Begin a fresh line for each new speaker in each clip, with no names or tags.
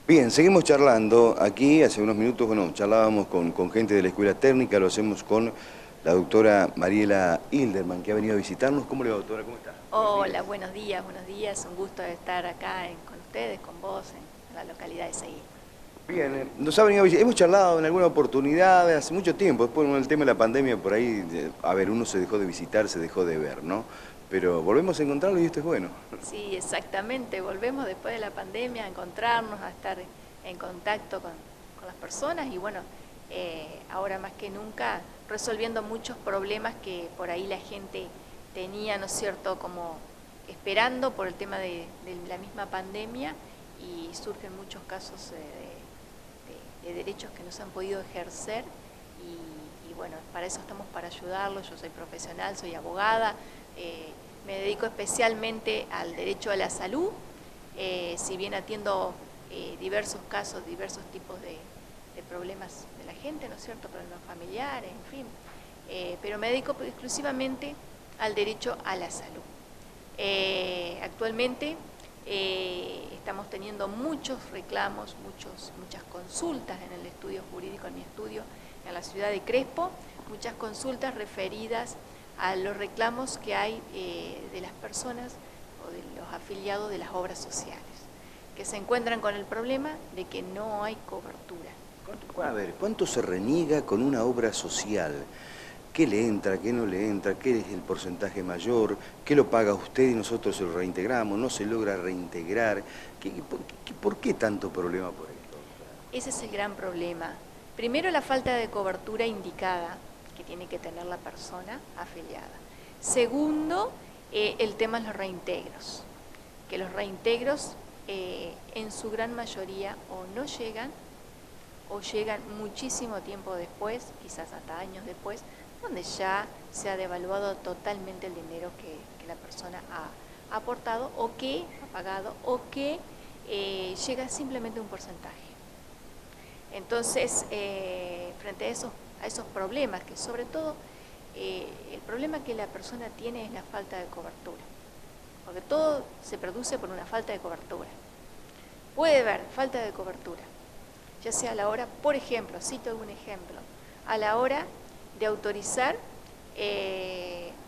Bien, seguimos charlando. Aquí hace unos minutos, bueno, charlábamos con gente de la Escuela Técnica, lo hacemos con la doctora Mariela Hilderman, que ha venido a visitarnos. ¿Cómo le va, doctora? ¿Cómo está?
Hola, buenos días, buenos días. Un gusto de estar acá con ustedes, con vos, en la localidad de Seguí.
Bien, nos ha venido a visitar. Hemos charlado en alguna oportunidad hace mucho tiempo, después con el tema de la pandemia, por ahí, a ver, uno se dejó de visitar, se dejó de ver, ¿no? Pero volvemos a encontrarlo y esto es bueno.
Sí, exactamente. Volvemos después de la pandemia a encontrarnos, a estar en contacto con las personas y bueno, ahora más que nunca resolviendo muchos problemas que por ahí la gente tenía, ¿no es cierto?, como esperando por el tema de la misma pandemia y surgen muchos casos de derechos que no se han podido ejercer y bueno, para eso estamos, para ayudarlos. Yo soy profesional, soy abogada, me dedico especialmente al derecho a la salud, si bien atiendo diversos casos, diversos tipos de problemas de la gente, ¿no es cierto?, problemas familiares, en fin, pero me dedico exclusivamente al derecho a la salud. Actualmente estamos teniendo muchos reclamos, muchas consultas en el estudio jurídico, en mi estudio en la ciudad de Crespo, muchas consultas referidas a los reclamos que hay de las personas o de los afiliados de las obras sociales, que se encuentran con el problema de que no hay cobertura.
A ver, ¿cuánto se reniega con una obra social? ¿Qué le entra, qué no le entra, qué es el porcentaje mayor, qué lo paga usted y nosotros se lo reintegramos, no se logra reintegrar? ¿Por qué tanto problema por esto?
Ese es el gran problema. Primero, la falta de cobertura indicada que tiene que tener la persona afiliada. Segundo, el tema de los reintegros, que los reintegros en su gran mayoría o no llegan o llegan muchísimo tiempo después, quizás hasta años después, donde ya se ha devaluado totalmente el dinero que la persona ha aportado o que ha pagado o que llega simplemente a un porcentaje. Entonces, frente a esos problemas, que sobre todo el problema que la persona tiene es la falta de cobertura, porque todo se produce por una falta de cobertura. Puede haber falta de cobertura, ya sea a la hora, por ejemplo, cito algún ejemplo, a la hora de autorizar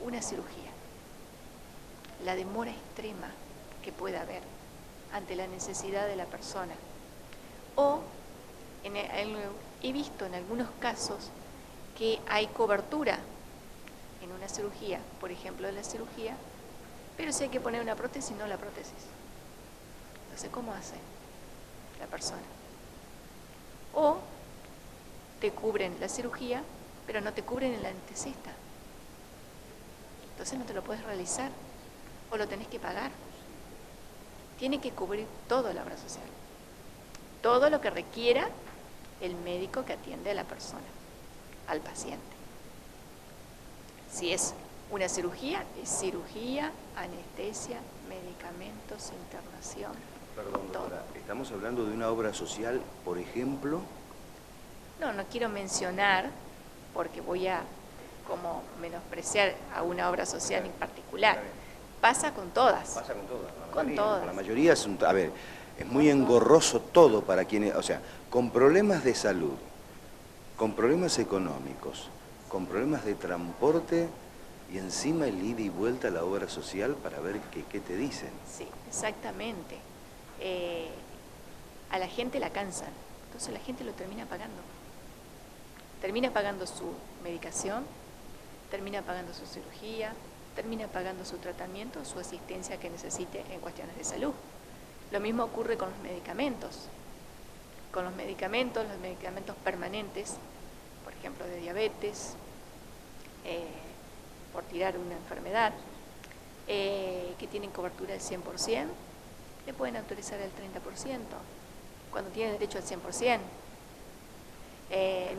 una cirugía, la demora extrema que pueda haber ante la necesidad de la persona, o he visto en algunos casos que hay cobertura en una cirugía, por ejemplo de la cirugía, pero si hay que poner una prótesis, no la prótesis. Entonces, ¿cómo hace la persona? O te cubren la cirugía, pero no te cubren el anestesista. Entonces no te lo puedes realizar, o lo tenés que pagar. Tiene que cubrir todo la obra social, todo lo que requiera el médico que atiende a la persona, al paciente. Si es una cirugía, es cirugía, anestesia, medicamentos, internación.
Perdón, doctora, ¿estamos hablando de una obra social, por ejemplo?
No quiero mencionar, porque voy a como menospreciar a una obra social en particular. Pasa con todas.
Pasa con todas.
Con todas.
La mayoría es a ver, es muy engorroso todo para quienes, o sea, con problemas de salud, con problemas económicos, con problemas de transporte y encima el ida y vuelta a la obra social para ver qué te dicen.
Sí, exactamente. A la gente la cansan, entonces la gente lo termina pagando. Termina pagando su medicación, termina pagando su cirugía, termina pagando su tratamiento, su asistencia que necesite en cuestiones de salud. Lo mismo ocurre con los medicamentos. Con los medicamentos permanentes, por ejemplo de diabetes, por tirar una enfermedad, que tienen cobertura del 100%, le pueden autorizar el 30%, cuando tiene derecho al 100%.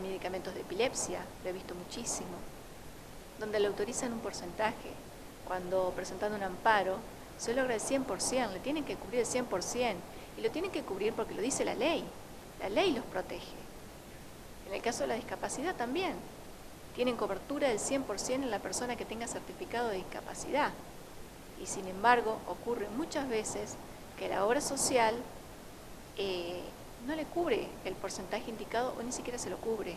Medicamentos de epilepsia, lo he visto muchísimo, donde le autorizan un porcentaje. Cuando presentan un amparo, se logra el 100%, le tienen que cubrir el 100%, y lo tienen que cubrir porque lo dice la ley los protege. En el caso de la discapacidad también, tienen cobertura del 100% en la persona que tenga certificado de discapacidad, y sin embargo ocurre muchas veces que la obra social no le cubre el porcentaje indicado o ni siquiera se lo cubre.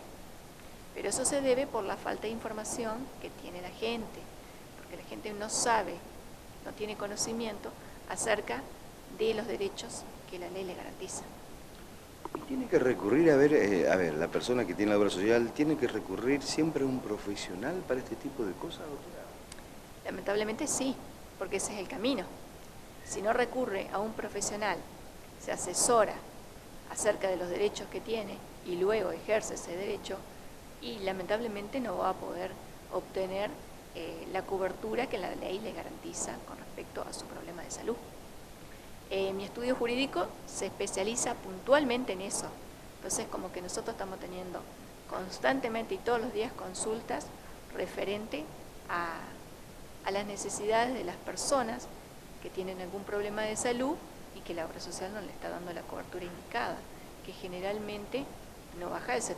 Pero eso se debe por la falta de información que tiene la gente, porque la gente no sabe, no tiene conocimiento acerca de los derechos que la ley le garantiza.
Y tiene que recurrir a ver, la persona que tiene la obra social, ¿tiene que recurrir siempre a un profesional para este tipo de cosas, doctora?
Lamentablemente sí, porque ese es el camino. Si no recurre a un profesional, se asesora acerca de los derechos que tiene y luego ejerce ese derecho, y lamentablemente no va a poder obtener la cobertura que la ley le garantiza con respecto a su problema de salud. Mi estudio jurídico se especializa puntualmente en eso. Entonces, como que nosotros estamos teniendo constantemente y todos los días consultas referente a las necesidades de las personas que tienen algún problema de salud y que la obra social no le está dando la cobertura indicada, que generalmente no baja del 70%.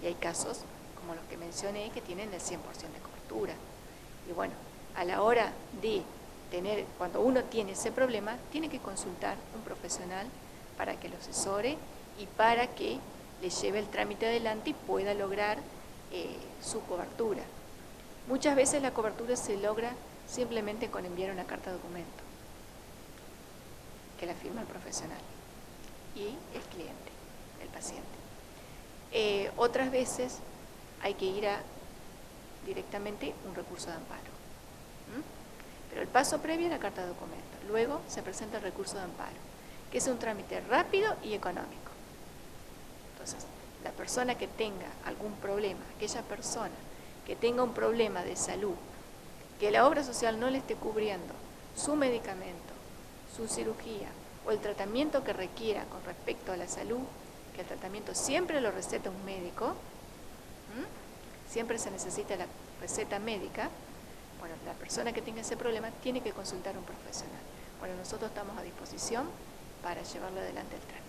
Y hay casos, como los que mencioné, que tienen el 100% de cobertura. Y bueno, a la hora de cuando uno tiene ese problema, tiene que consultar un profesional para que lo asesore y para que le lleve el trámite adelante y pueda lograr su cobertura. Muchas veces la cobertura se logra simplemente con enviar una carta de documento que la firma el profesional y el cliente, el paciente. Otras veces hay que ir directamente un recurso de amparo. Pero el paso previo es la carta de documento. Luego se presenta el recurso de amparo, que es un trámite rápido y económico. Entonces, la persona que tenga algún problema, aquella persona que tenga un problema de salud, que la obra social no le esté cubriendo su medicamento, su cirugía o el tratamiento que requiera con respecto a la salud, que el tratamiento siempre lo receta un médico, siempre se necesita la receta médica. Bueno, la persona que tenga ese problema tiene que consultar a un profesional. Bueno, nosotros estamos a disposición para llevarlo adelante el trámite.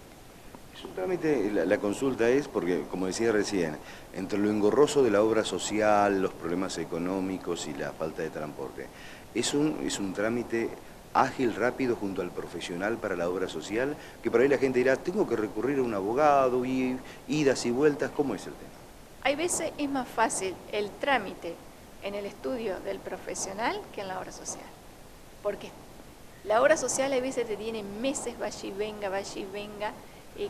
Es un trámite, la consulta es, porque como decía recién, entre lo engorroso de la obra social, los problemas económicos y la falta de transporte, es un trámite ágil, rápido, junto al profesional para la obra social, que por ahí la gente dirá, tengo que recurrir a un abogado, y idas y vueltas, ¿cómo es el tema?
Hay veces es más fácil el trámite en el estudio del profesional que en la obra social. Porque la obra social a veces te tiene meses, vaya y venga,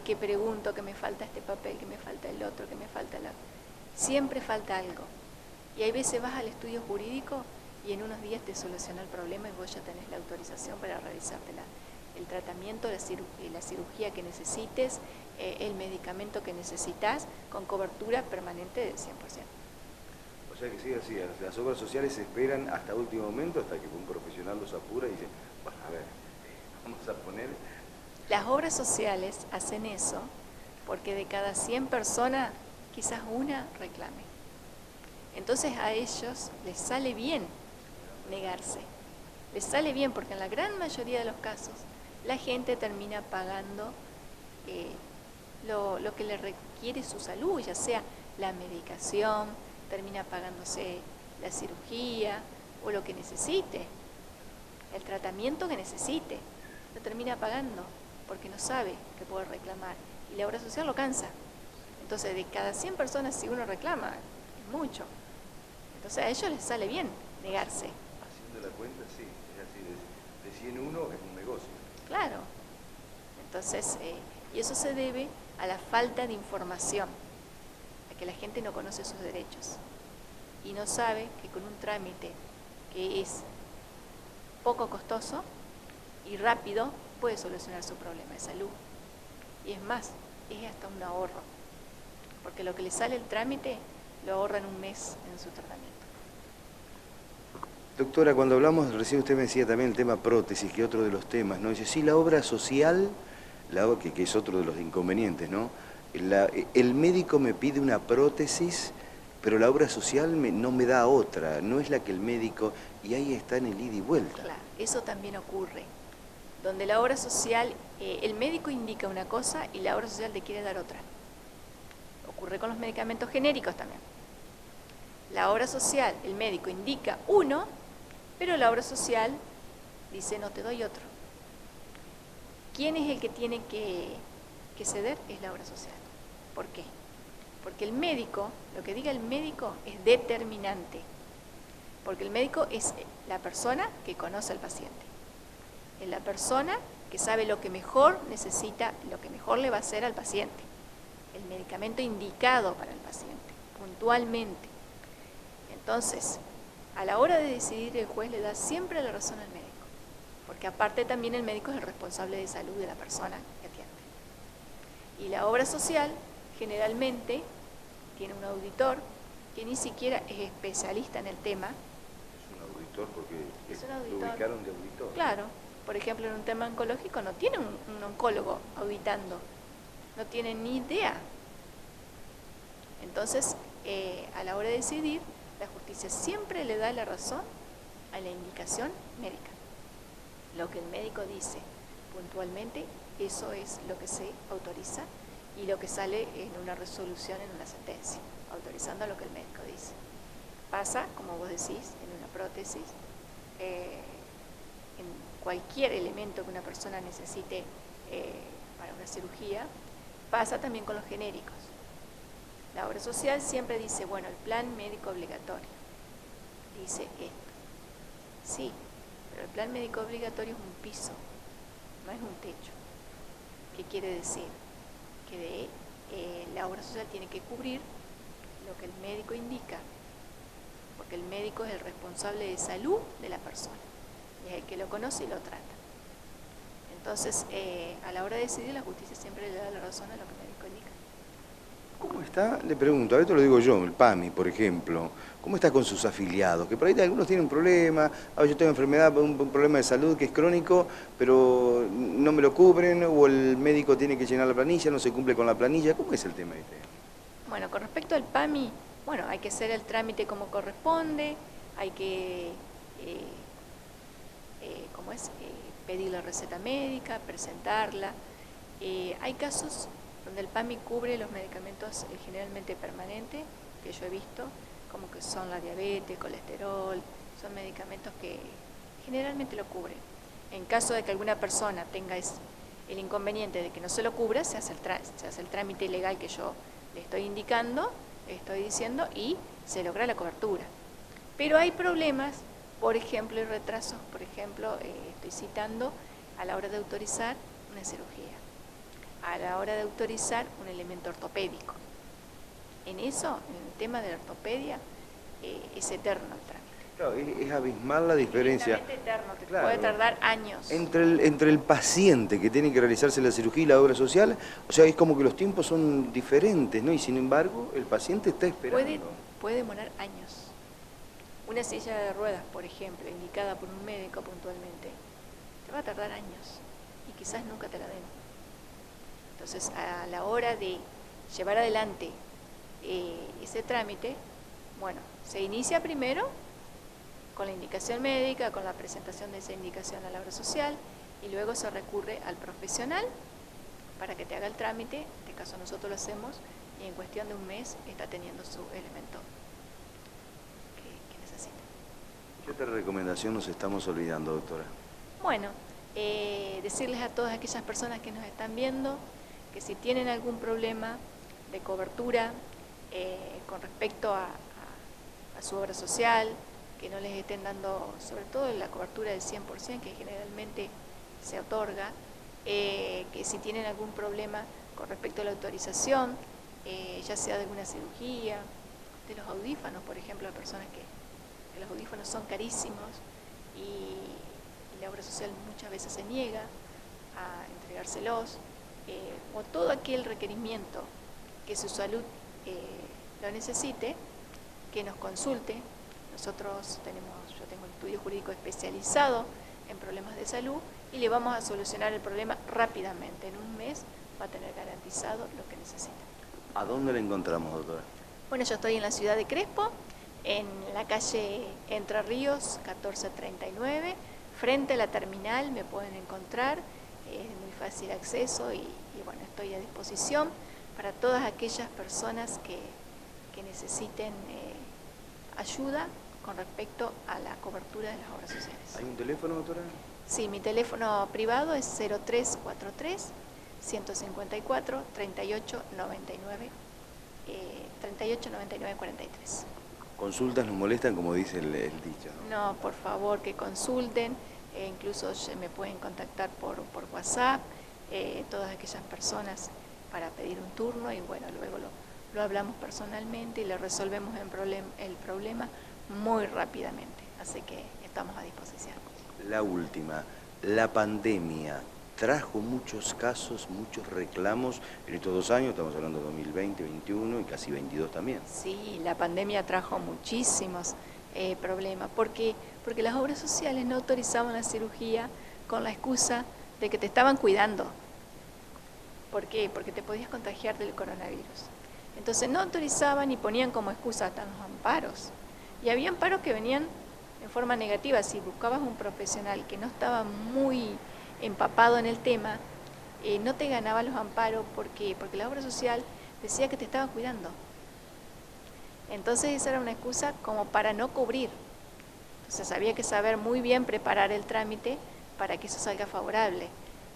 que pregunto, que me falta este papel, que me falta el otro, que me falta la... Siempre falta algo. Y hay veces vas al estudio jurídico y en unos días te soluciona el problema y vos ya tenés la autorización para realizarte el tratamiento, la cirugía que necesites, el medicamento que necesitas, con cobertura permanente del 100%.
O sea que sí, así, las obras sociales esperan hasta último momento, hasta que un profesional los apura y dice, bueno, a ver, vamos a poner...
Las obras sociales hacen eso porque de cada 100 personas, quizás una reclame. Entonces a ellos les sale bien negarse. Les sale bien porque en la gran mayoría de los casos la gente termina pagando lo que le requiere su salud, ya sea la medicación, termina pagándose la cirugía o lo que necesite, el tratamiento que necesite, lo termina pagando porque no sabe que puede reclamar y la obra social lo cansa. Entonces de cada 100 personas si uno reclama es mucho, entonces a ellos les sale bien negarse.
Haciendo la cuenta, sí, es así, de 100 uno es un negocio.
Claro, entonces, y eso se debe a la falta de información, a que la gente no conoce sus derechos y no sabe que con un trámite que es poco costoso y rápido puede solucionar su problema de salud. Y es más, es hasta un ahorro, porque lo que le sale el trámite lo ahorra en un mes en su tratamiento.
Doctora, cuando hablamos, recién usted me decía también el tema prótesis, que es otro de los temas, ¿no? Dice, sí, la obra social, que es otro de los inconvenientes, ¿no? El médico me pide una prótesis, pero la obra social no me da otra, no es la que el médico, y ahí está en el ida y vuelta.
Claro, eso también ocurre, donde la obra social, el médico indica una cosa y la obra social te quiere dar otra. Ocurre con los medicamentos genéricos también. La obra social, el médico indica uno, pero la obra social dice no te doy otro. ¿Quién es el que tiene que que ceder es la obra social. ¿Por qué? Porque el médico, lo que diga el médico es determinante, porque el médico es la persona que conoce al paciente, es la persona que sabe lo que mejor necesita, lo que mejor le va a hacer al paciente, el medicamento indicado para el paciente, puntualmente. Entonces, a la hora de decidir, el juez le da siempre la razón al médico, porque aparte también el médico es el responsable de salud de la persona que atiende. Y la obra social generalmente tiene un auditor que ni siquiera es especialista en el tema.
Es un auditor porque
Es un auditor.
lo ubicaron de auditor.
Claro, por ejemplo, en un tema oncológico no tiene un oncólogo auditando, no tiene ni idea. Entonces, a la hora de decidir, la justicia siempre le da la razón a la indicación médica. Lo que el médico dice puntualmente, eso es lo que se autoriza y lo que sale en una resolución, en una sentencia, autorizando lo que el médico dice. Pasa, como vos decís, en una prótesis, en cualquier elemento que una persona necesite para una cirugía, pasa también con los genéricos. La obra social siempre dice, bueno, el plan médico obligatorio dice esto. Sí, pero el plan médico obligatorio es un piso, no es un techo. ¿Qué quiere decir? Que la obra social tiene que cubrir lo que el médico indica, porque el médico es el responsable de salud de la persona, y es el que lo conoce y lo trata. Entonces, a la hora de decidir, la justicia siempre le da la razón a lo que el médico indica.
¿Cómo está? Le pregunto, a esto lo digo yo, el PAMI, por ejemplo, ¿cómo está con sus afiliados? Que por ahí algunos tienen un problema, yo tengo enfermedad, un problema de salud que es crónico, pero no me lo cubren, o el médico tiene que llenar la planilla, no se cumple con la planilla. ¿Cómo es el tema este?
Bueno, con respecto al PAMI, bueno, hay que hacer el trámite como corresponde, hay que pedir la receta médica, presentarla. Hay casos donde el PAMI cubre los medicamentos generalmente permanentes, que yo he visto, como que son la diabetes, colesterol, son medicamentos que generalmente lo cubren. En caso de que alguna persona tenga el inconveniente de que no se lo cubra, se hace el trámite legal que yo le estoy indicando, le estoy diciendo, y se logra la cobertura. Pero hay problemas, por ejemplo, y retrasos, por ejemplo, estoy citando a la hora de autorizar una cirugía, a la hora de autorizar un elemento ortopédico. En eso, en el tema de la ortopedia, es eterno el trámite.
Claro, es abismal la diferencia.
Es eterno,
Claro,
puede tardar años.
entre el paciente que tiene que realizarse la cirugía y la obra social, o sea, es como que los tiempos son diferentes, ¿no? Y sin embargo, el paciente está esperando.
Puede demorar años. Una silla de ruedas, por ejemplo, indicada por un médico puntualmente, te va a tardar años y quizás nunca te la den. Entonces, a la hora de llevar adelante ese trámite, bueno, se inicia primero con la indicación médica, con la presentación de esa indicación a la obra social, y luego se recurre al profesional para que te haga el trámite. En este caso nosotros lo hacemos y en cuestión de un mes está teniendo su elemento que necesita.
¿Qué otra recomendación nos estamos olvidando, doctora?
Bueno, decirles a todas aquellas personas que nos están viendo que si tienen algún problema de cobertura con respecto a su obra social, que no les estén dando, sobre todo la cobertura del 100%, que generalmente se otorga, que si tienen algún problema con respecto a la autorización, ya sea de alguna cirugía, de los audífonos, por ejemplo, hay personas que los audífonos son carísimos y la obra social muchas veces se niega a entregárselos, o todo aquel requerimiento que su salud lo necesite, que nos consulte. Nosotros yo tengo un estudio jurídico especializado en problemas de salud y le vamos a solucionar el problema rápidamente. En un mes va a tener garantizado lo que necesita.
¿A dónde la encontramos, doctora?
Bueno, yo estoy en la ciudad de Crespo, en la calle Entre Ríos 1439, frente a la terminal me pueden encontrar, es muy fácil acceso y bueno, estoy a disposición para todas aquellas personas que necesiten ayuda con respecto a la cobertura de las obras sociales.
¿Hay un teléfono, doctora?
Sí, mi teléfono privado es 154 38 99 38 99 43.
Consultas nos molestan, como dice el dicho, ¿no?
No, por favor, que consulten, incluso me pueden contactar por WhatsApp, todas aquellas personas para pedir un turno y bueno, luego lo hablamos personalmente y le resolvemos el problema muy rápidamente, así que estamos a disposición.
La última, la pandemia trajo muchos casos, muchos reclamos en estos 2 años, estamos hablando de 2020, 2021 y casi 22 también.
Sí, la pandemia trajo muchísimos problemas, porque las obras sociales no autorizaban la cirugía con la excusa de que te estaban cuidando. ¿Por qué? Porque te podías contagiar del coronavirus. Entonces no autorizaban y ponían como excusa hasta los amparos. Y había amparos que venían en forma negativa. Si buscabas un profesional que no estaba muy empapado en el tema, no te ganaba los amparos. ¿Por qué? Porque la obra social decía que te estaba cuidando. Entonces esa era una excusa como para no cubrir. Entonces había que saber muy bien preparar el trámite para que eso salga favorable.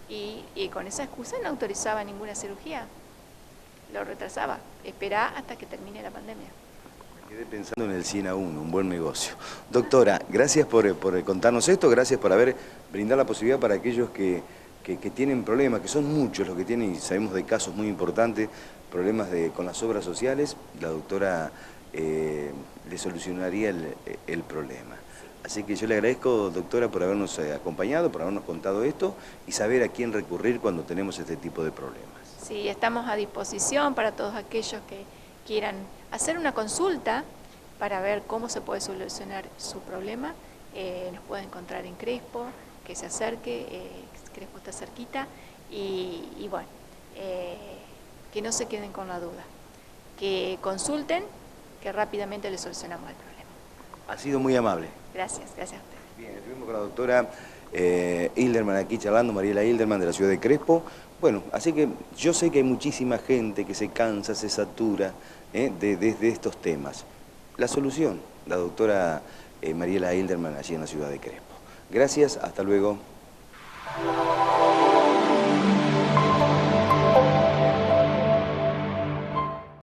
Y con esa excusa no autorizaba ninguna cirugía. Lo retrasaba. Esperá hasta que termine la pandemia.
Me quedé pensando en el 100 a 1, un buen negocio. Doctora, gracias por contarnos esto, gracias por haber brindado la posibilidad para aquellos que tienen problemas, que son muchos los que tienen, y sabemos de casos muy importantes, problemas con las obras sociales. La doctora le solucionaría el problema. Así que yo le agradezco, doctora, por habernos acompañado, por habernos contado esto y saber a quién recurrir cuando tenemos este tipo de problemas.
Sí, estamos a disposición para todos aquellos que quieran hacer una consulta para ver cómo se puede solucionar su problema. Nos puede encontrar en Crespo, que se acerque, Crespo está cerquita, y bueno, que no se queden con la duda, que consulten, que rápidamente les solucionamos el problema.
Ha sido muy amable.
Gracias, gracias a ustedes.
Bien, estuvimos con la doctora Hilderman aquí charlando, Mariela Hilderman de la ciudad de Crespo. Bueno, así que yo sé que hay muchísima gente que se cansa, se satura de estos temas. La solución, la doctora Mariela Hilderman allí en la ciudad de Crespo. Gracias, hasta luego.